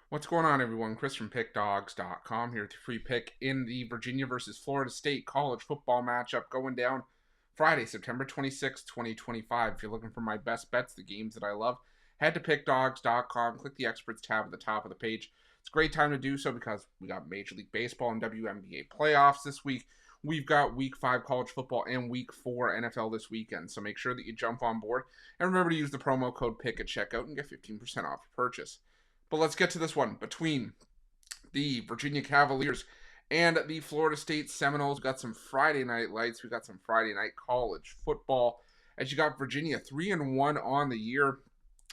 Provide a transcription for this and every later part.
What's going on, everyone? Chris from Pickdawgz.com here with your free pick in the Virginia versus Florida State college football matchup going down Friday, September 26th, 2025. If you're looking for my best bets, the games that I love, head to Pickdawgz.com, click the Experts tab at the top of the page. It's a great time to do so because we got Major League Baseball and WNBA playoffs this week. We've got Week 5 college football and Week 4 NFL this weekend, so make sure that you jump on board. And remember to use the promo code PICK at checkout and get 15% off your purchase. But let's get to this one between the Virginia Cavaliers and the Florida State Seminoles. We've got some Friday night lights. We've got some Friday night college football. As you got Virginia 3-1 on the year,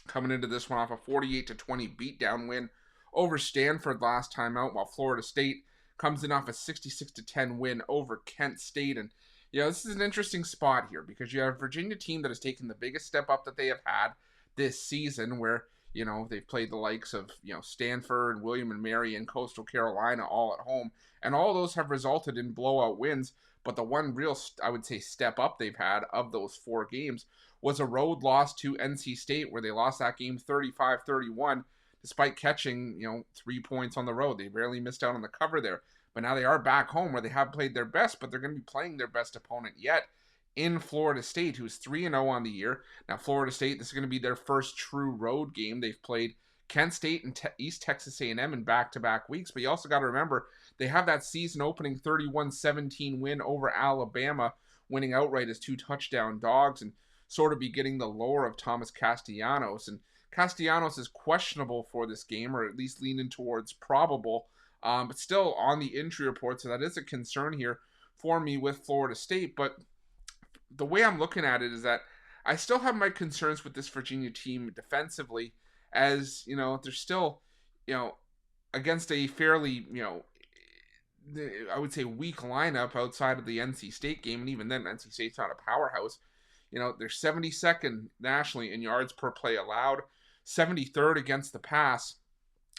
coming into this one off a 48-20 beatdown win over Stanford last time out, while Florida State comes in off a 66-10 win over Kent State. And this is an interesting spot here because you have a Virginia team that has taken the biggest step up that they have had this season, where they've played the likes of, Stanford, William and Mary, and Coastal Carolina all at home. And all those have resulted in blowout wins. But the one real, I would say, step up they've had of those 4 games was a road loss to NC State, where they lost that game 35-31, despite catching, 3 points on the road. They barely missed out on the cover there. But now they are back home where they have played their best, but they're going to be playing their best opponent yet in Florida State, who's 3-0 on the year. Now, Florida State, this is going to be their first true road game. They've played Kent State and East Texas A&M in back-to-back weeks, but you also got to remember they have that season-opening 31-17 win over Alabama, winning outright as 2 touchdown dogs, and sort of be getting the lore of Thomas Castellanos. And Castellanos is questionable for this game, or at least leaning towards probable, but still on the injury report, so that is a concern here for me with Florida State. But the way I'm looking at it is that I still have my concerns with this Virginia team defensively, as they're still, against a fairly, I would say weak lineup outside of the NC State game, and even then, NC State's not a powerhouse. They're 72nd nationally in yards per play allowed, 73rd against the pass,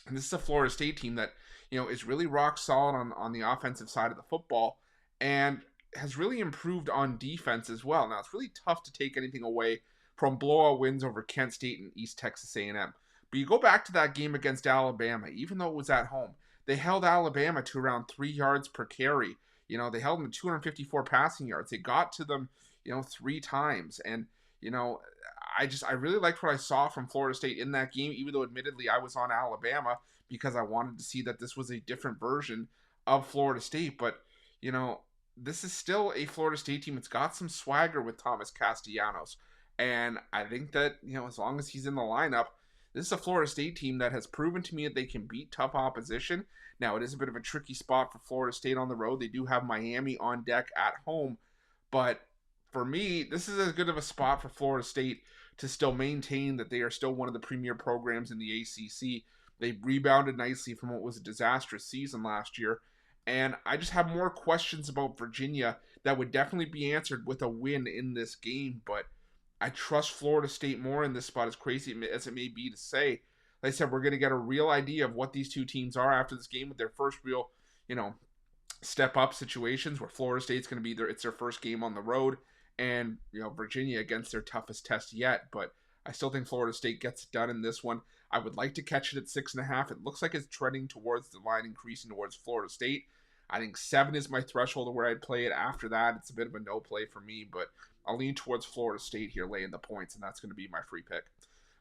and this is a Florida State team that is really rock solid on the offensive side of the football, and has really improved on defense as well. Now, it's really tough to take anything away from blowout wins over Kent State and East Texas A&M. But you go back to that game against Alabama, even though it was at home, they held Alabama to around 3 yards per carry. They held them to 254 passing yards. They got to them, 3 times. And, I really liked what I saw from Florida State in that game, even though admittedly I was on Alabama because I wanted to see that this was a different version of Florida State. But, this is still a Florida State team. It's got some swagger with Thomas Castellanos. And I think that, as long as he's in the lineup, this is a Florida State team that has proven to me that they can beat tough opposition. Now, it is a bit of a tricky spot for Florida State on the road. They do have Miami on deck at home. But for me, this is as good of a spot for Florida State to still maintain that they are still one of the premier programs in the ACC. They rebounded nicely from what was a disastrous season last year. And I just have more questions about Virginia that would definitely be answered with a win in this game. But I trust Florida State more in this spot, as crazy as it may be to say. Like I said, we're going to get a real idea of what these two teams are after this game with their first real, step-up situations, where Florida State's going to be it's their first game on the road, and, Virginia against their toughest test yet. But I still think Florida State gets it done in this one. I would like to catch it at 6.5. It looks like it's trending towards the line, increasing towards Florida State. I think 7 is my threshold of where I'd play it. After that, it's a bit of a no play for me, but I'll lean towards Florida State here, laying the points, and that's going to be my free pick.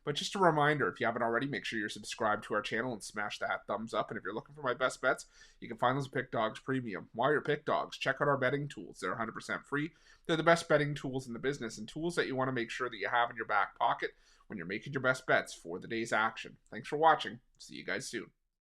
But just a reminder, if you haven't already, make sure you're subscribed to our channel and smash that thumbs up. And if you're looking for my best bets, you can find those at Pickdawgz Premium. While you're at Pickdawgz, check out our betting tools. They're 100% free. They're the best betting tools in the business, and tools that you want to make sure that you have in your back pocket when you're making your best bets for the day's action. Thanks for watching. See you guys soon.